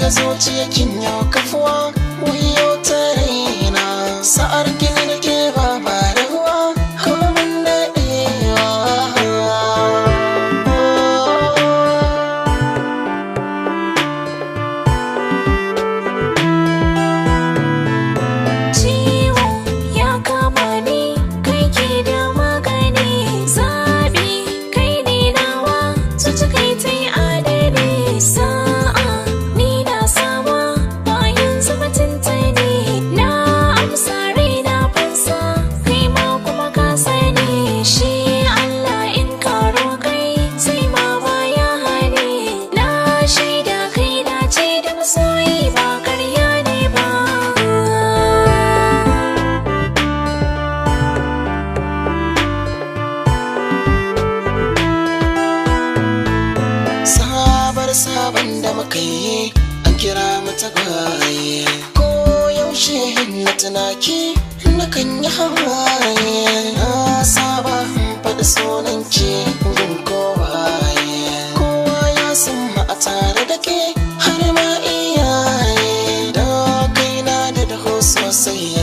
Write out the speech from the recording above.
ga zuciya kin yau kafuwa wuyo ta raina sa'ar kin nake ba da ruwa kuma mun daɗewa. Ciwo ya kama ni kai ke da magani zaɓi kai ne nawa zuci kai ta yi adani sa'a ni na sama bayan zama tuntuni na amsa raina fansa kai ma kuma ka sani shi Allah in karo kai sai ma baya hani na shaida kai na ce da masoyi ba karya ne ba. Sabon da muka yi an kira mu tagwaye ko yaushe na tunaki na kan yi hawaye na saba faɗi sunan ke gun kowa ya san ma a tare da ke har ma iyaye da kaina da daho sosai